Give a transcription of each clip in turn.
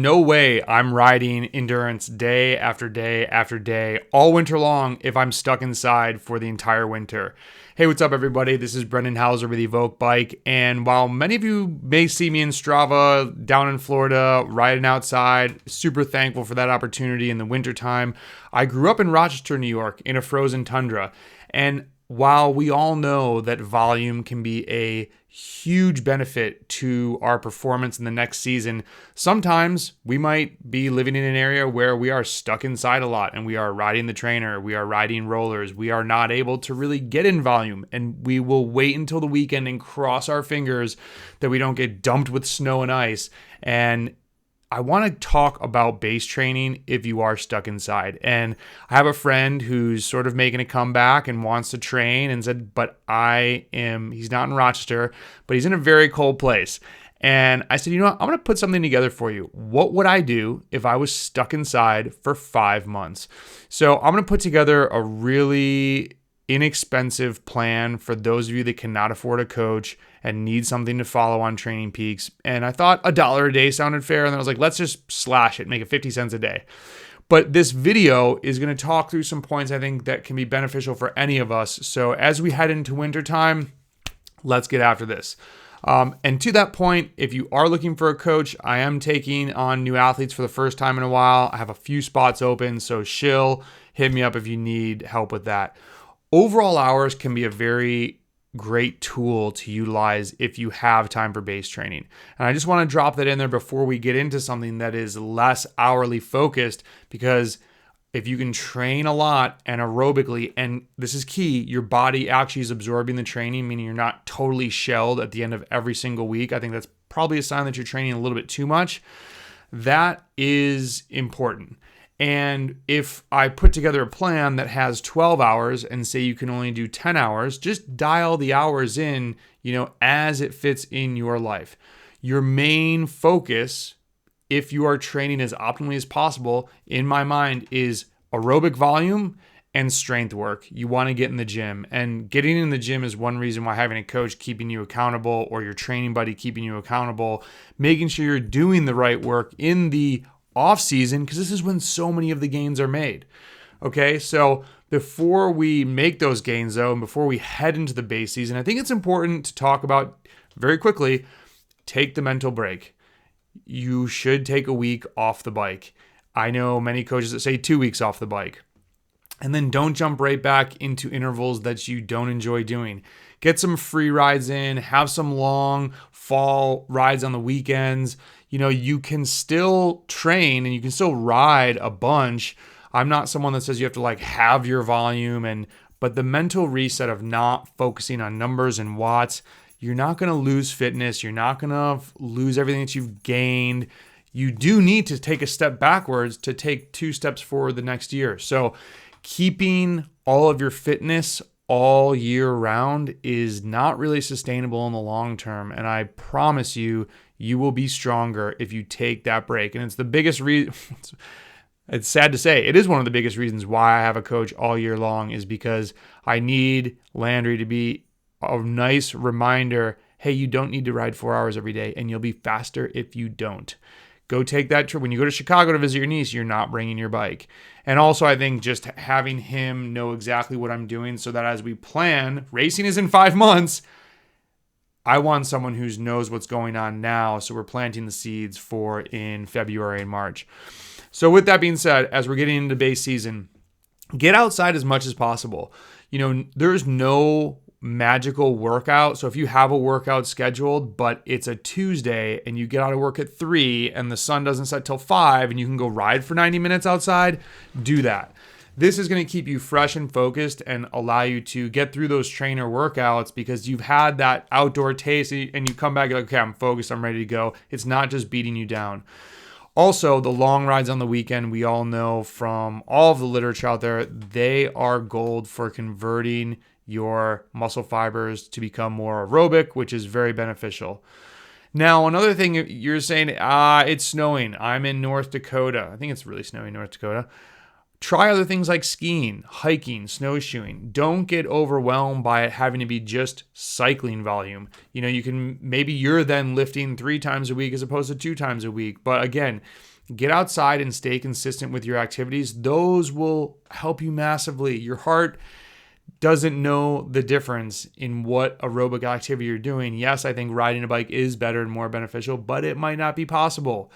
no way I'm riding endurance day after day after day all winter long if I'm stuck inside for the entire winter. Hey, what's up, everybody? This is Brendan Hauser with EVOQ Bike. And while many of you may see me in Strava down in Florida riding outside, super thankful for that opportunity in the wintertime. I grew up in Rochester, New York in a frozen tundra. And while we all know that volume can be a huge benefit to our performance in the next season, sometimes we might be living in an area where we are stuck inside a lot and we are riding the trainer, we are riding rollers, we are not able to really get in volume, and we will wait until the weekend and cross our fingers that we don't get dumped with snow and ice. And I want to talk about base training if you are stuck inside. And I have a friend who's sort of making a comeback and wants to train and said, he's not in Rochester, but he's in a very cold place. And I said, you know what? I'm going to put something together for you. What would I do if I was stuck inside for 5 months? So I'm going to put together a really inexpensive plan for those of you that cannot afford a coach and need something to follow on Training Peaks. And I thought $1 a day sounded fair. And then I was like, let's just slash it, make it 50 cents a day. But this video is going to talk through some points I think that can be beneficial for any of us. So as we head into wintertime, let's get after this. And to that point, if you are looking for a coach, I am taking on new athletes for the first time in a while. I have a few spots open, so hit me up if you need help with that. Overall hours can be a very great tool to utilize if you have time for base training. And I just want to drop that in there before we get into something that is less hourly focused, because if you can train a lot and aerobically, and this is key, your body actually is absorbing the training, meaning you're not totally shelled at the end of every single week. I think that's probably a sign that you're training a little bit too much. That is important. And if I put together a plan that has 12 hours and say you can only do 10 hours, just dial the hours in, as it fits in your life. Your main focus, if you are training as optimally as possible, in my mind, is aerobic volume and strength work. You want to get in the gym, and getting in the gym is one reason why having a coach keeping you accountable, or your training buddy keeping you accountable, making sure you're doing the right work in the off season, because this is when so many of the gains are made. Okay, so before we make those gains though, and before we head into the base season, I think it's important to talk about very quickly, take the mental break. You should take a week off the bike. I know many coaches that say 2 weeks off the bike. And then don't jump right back into intervals that you don't enjoy doing. Get some free rides in, have some long fall rides on the weekends. You can still train and you can still ride a bunch. I'm not someone that says you have to have your volume, but the mental reset of not focusing on numbers and watts, you're not going to lose fitness. You're not going to lose everything that you've gained. You do need to take a step backwards to take 2 steps forward the next year. So keeping all of your fitness all year round is not really sustainable in the long term. And I promise you, you will be stronger if you take that break. And it's the biggest reason. It's sad to say, it is one of the biggest reasons why I have a coach all year long, is because I need Landry to be a nice reminder, hey, you don't need to ride 4 hours every day, and you'll be faster if you don't. Go take that trip. When you go to Chicago to visit your niece, you're not bringing your bike. And also, I think just having him know exactly what I'm doing, so that as we plan, racing is in 5 months, I want someone who knows what's going on now, so we're planting the seeds for in February and March. So with that being said, as we're getting into base season, get outside as much as possible. There's no magical workout. So if you have a workout scheduled, but it's a Tuesday and you get out of work at 3 and the sun doesn't set till 5 and you can go ride for 90 minutes outside, do that. This is going to keep you fresh and focused and allow you to get through those trainer workouts, because you've had that outdoor taste and you come back, you're like, okay, I'm focused, I'm ready to go. It's not just beating you down. Also, the long rides on the weekend, we all know from all of the literature out there, they are gold for converting your muscle fibers to become more aerobic, which is very beneficial. Now, another thing, you're saying, it's snowing. I'm in North Dakota. I think it's really snowing in North Dakota. Try other things like skiing, hiking, snowshoeing. Don't get overwhelmed by it having to be just cycling volume. Maybe you're then lifting 3 times a week as opposed to 2 times a week. But again, get outside and stay consistent with your activities. Those will help you massively. Your heart doesn't know the difference in what aerobic activity you're doing. Yes, I think riding a bike is better and more beneficial, but it might not be possible.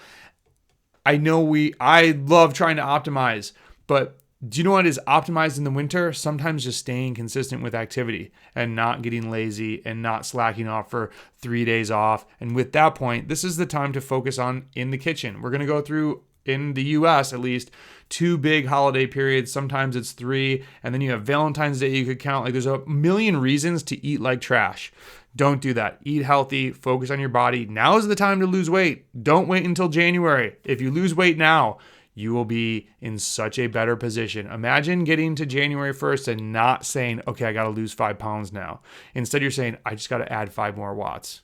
I love trying to optimize, but do you know what is optimized in the winter? Sometimes just staying consistent with activity and not getting lazy and not slacking off for 3 days off. And with that point, this is the time to focus on in the kitchen. We're going to go through, in the US at least, 2 big holiday periods. Sometimes it's 3. And then you have Valentine's Day you could count. Like, there's a million reasons to eat like trash. Don't do that. Eat healthy. Focus on your body. Now is the time to lose weight. Don't wait until January. If you lose weight now, you will be in such a better position. Imagine getting to January 1st and not saying, okay, I got to lose 5 pounds now. Instead, you're saying, I just got to add 5 more watts.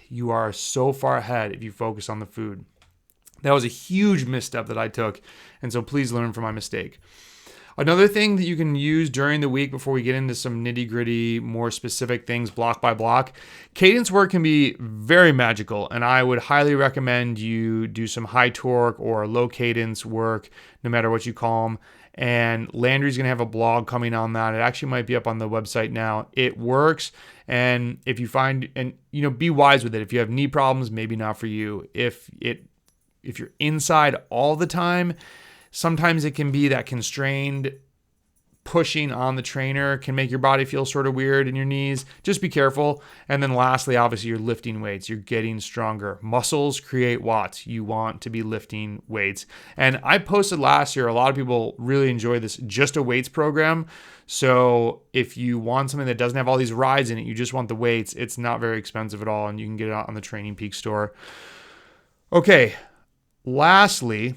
You are so far ahead if you focus on the food. That was a huge misstep that I took, and so please learn from my mistake. Another thing that you can use during the week before we get into some nitty-gritty, more specific things block by block, Cadence Work can be very magical, and I would highly recommend you do some high torque or low cadence work, no matter what you call them. And Landry's going to have a blog coming on that. It actually might be up on the website now. It works, and if you find, and be wise with it. If you have knee problems, maybe not for you. If you're inside all the time, sometimes it can be that constrained pushing on the trainer can make your body feel sort of weird in your knees. Just be careful. And then lastly, obviously, you're lifting weights. You're getting stronger. Muscles create watts. You want to be lifting weights. And I posted last year, a lot of people really enjoy this Just a Weights program. So if you want something that doesn't have all these rides in it, you just want the weights, it's not very expensive at all. And you can get it out on the Training Peak store. Okay. Lastly,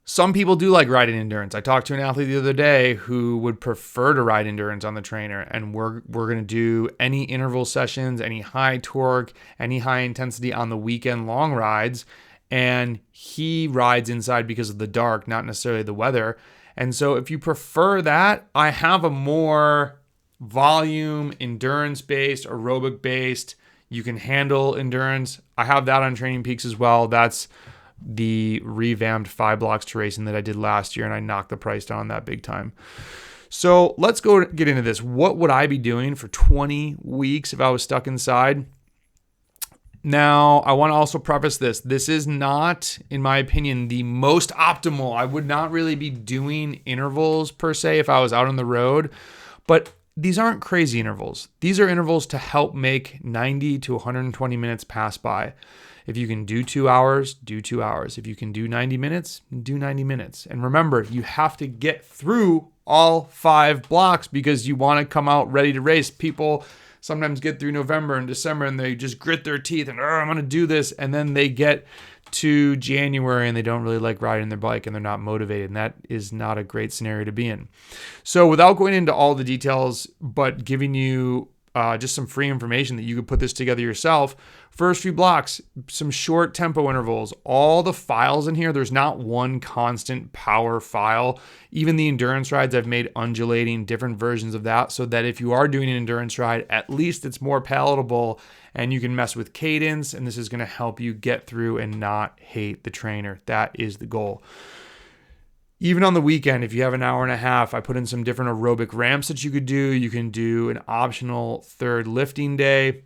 some people do like riding endurance. I talked to an athlete the other day who would prefer to ride endurance on the trainer, and we're going to do any interval sessions, any high torque, any high intensity on the weekend long rides, and he rides inside because of the dark, not necessarily the weather. And so if you prefer that, I have a more volume, endurance-based, aerobic-based, you can handle endurance. I have that on Training Peaks as well. That's the revamped 5 blocks to racing that I did last year, and I knocked the price down on that big time. So let's go get into this. What would I be doing for 20 weeks if I was stuck inside? Now, I want to also preface this. This is not, in my opinion, the most optimal. I would not really be doing intervals per se if I was out on the road, but these aren't crazy intervals. These are intervals to help make 90 to 120 minutes pass by. If you can do 2 hours, do 2 hours. If you can do 90 minutes, do 90 minutes. And remember, you have to get through all 5 blocks because you want to come out ready to race. People sometimes get through November and December and they just grit their teeth and, I'm going to do this. And then they get to January and they don't really like riding their bike and they're not motivated. And that is not a great scenario to be in. So without going into all the details, but giving you just some free information that you could put this together yourself. First few blocks, some short tempo intervals. All the files in here, there's not one constant power file. Even the endurance rides, I've made undulating, different versions of that so that if you are doing an endurance ride, at least it's more palatable and you can mess with cadence, and this is going to help you get through and not hate the trainer. That is the goal. Even on the weekend, if you have an hour and a half, I put in some different aerobic ramps that you could do. You can do an optional third lifting day.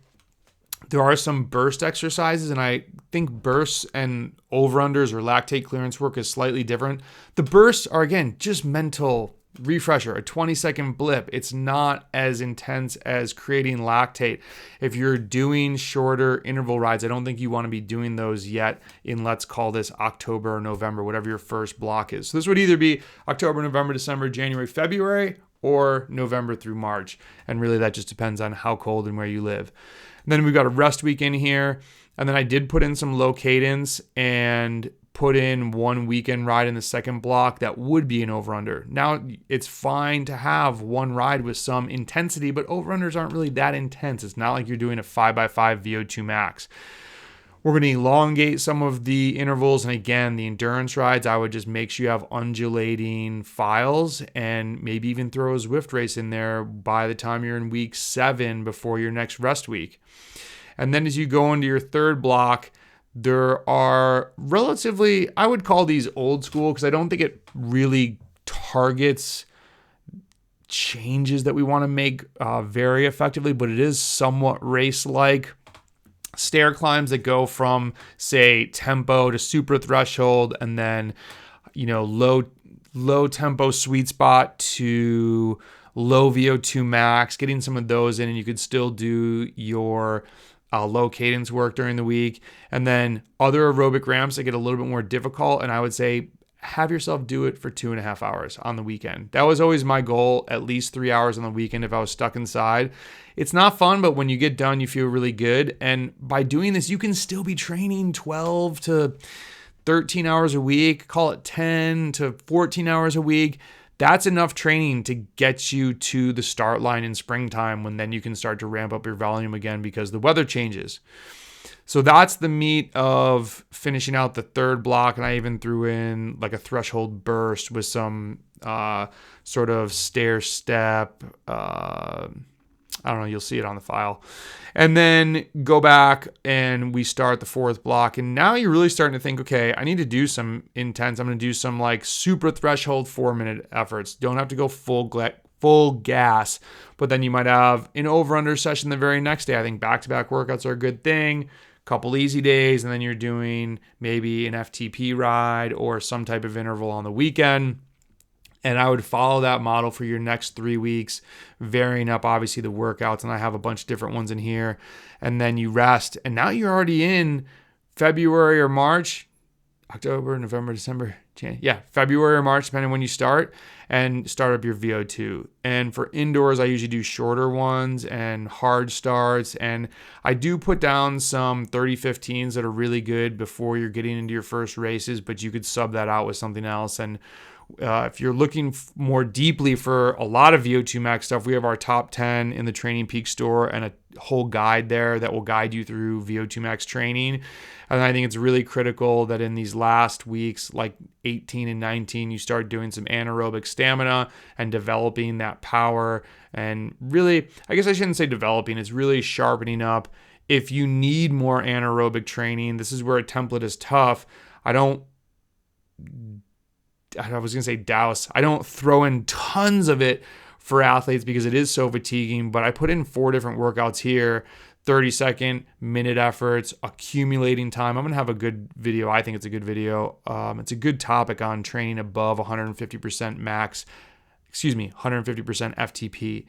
There are some burst exercises, and I think bursts and over-unders or lactate clearance work is slightly different. The bursts are, again, just mental refresher, a 20-second blip. It's not as intense as creating lactate. If you're doing shorter interval rides, I don't think you want to be doing those yet in, let's call this October or November, whatever your first block is. So this would either be October, November, December, January, February, or November through March. And really that just depends on how cold and where you live. And then we've got a rest week in here. And then I did put in some low cadence and put in one weekend ride in the second block that would be an over-under. Now, it's fine to have one ride with some intensity, but over-unders aren't really that intense. It's not like you're doing a 5x5 VO2 max. We're going to elongate some of the intervals. And again, the endurance rides, I would just make sure you have undulating files and maybe even throw a Zwift race in there by the time you're in week 7 before your next rest week. And then as you go into your third block, there are relatively, I would call these old school because I don't think it really targets changes that we want to make very effectively, but it is somewhat race-like. Stair climbs that go from, say, tempo to super threshold, and then, low tempo sweet spot to low VO2 max, getting some of those in, and you could still do your low cadence work during the week. And then other aerobic ramps that get a little bit more difficult, and I would say have yourself do it for 2.5 hours on the weekend. That was always my goal, at least 3 hours on the weekend if I was stuck inside. It's not fun, but when you get done, you feel really good. And by doing this, you can still be training 12 to 13 hours a week, call it 10 to 14 hours a week. That's enough training to get you to the start line in springtime, when then you can start to ramp up your volume again because the weather changes. So that's the meat of finishing out the third block. And I even threw in like a threshold burst with some sort of stair step. I don't know. You'll see it on the file. And then go back and we start the fourth block. And now you're really starting to think, okay, I need to do some intense. I'm going to do some like super threshold 4-minute efforts. Don't have to go full gas, but then you might have an over-under session the very next day. I think back-to-back workouts are a good thing. Couple easy days, and then you're doing maybe an FTP ride or some type of interval on the weekend. And I would follow that model for your next 3 weeks, varying up obviously the workouts, and I have a bunch of different ones in here. And then you rest, and now you're already in February or March, October, November, December, February or March, depending on when you start, and start up your VO2. And for indoors, I usually do shorter ones and hard starts. And I do put down some 30-15s that are really good before you're getting into your first races, but you could sub that out with something else. And if you're looking more deeply for a lot of VO2 max stuff, we have our top 10 in the Training Peak store and a whole guide there that will guide you through VO2 max training. And I think it's really critical that in these last weeks, like 18 and 19, you start doing some anaerobic stamina and developing that power. And really, I guess I shouldn't say developing, it's really sharpening up. If you need more anaerobic training, this is where a template is tough. I was going to say douse. I don't throw in tons of it for athletes because it is so fatiguing, but I put in 4 different workouts here, 30-second, minute efforts, accumulating time. I'm going to have a good video. I think it's a good video. It's a good topic on training above 150% 150% FTP.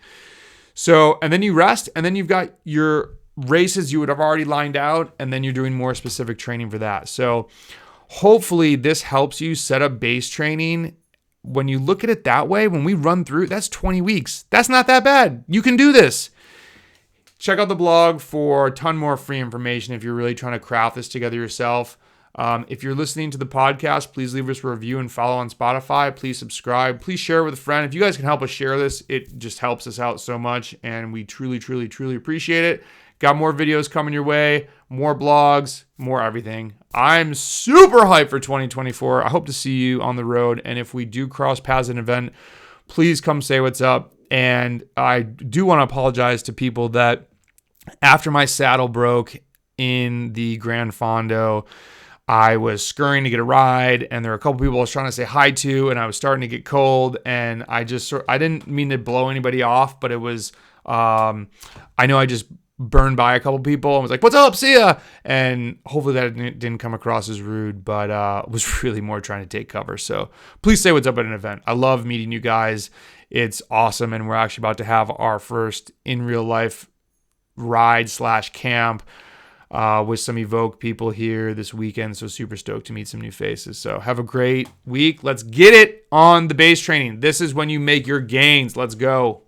So, and then you rest, and then you've got your races you would have already lined out, and then you're doing more specific training for that. So hopefully this helps you set up base training. When you look at it that way, when we run through, that's 20 weeks. That's not that bad. You can do this. Check out the blog for a ton more free information if you're really trying to craft this together yourself. If you're listening to the podcast, please leave us a review and follow on Spotify. Please subscribe. Please share it with a friend. If you guys can help us share this, it just helps us out so much, and we truly, truly, truly appreciate it. Got more videos coming your way, more blogs, more everything. I'm super hyped for 2024. I hope to see you on the road. And if we do cross paths at an event, please come say what's up. And I do want to apologize to people that after my saddle broke in the Grand Fondo, I was scurrying to get a ride, and there were a couple people I was trying to say hi to, and I was starting to get cold, and I didn't mean to blow anybody off, but it was, I know I just burned by a couple people and was like, "What's up? See ya." And hopefully that didn't come across as rude, but was really more trying to take cover. So please say what's up at an event. I love meeting you guys. It's awesome. And we're actually about to have our first in real life ride/camp with some EVOQ people here this weekend. So super stoked to meet some new faces. So have a great week. Let's get it on the base training. This is when you make your gains. Let's go.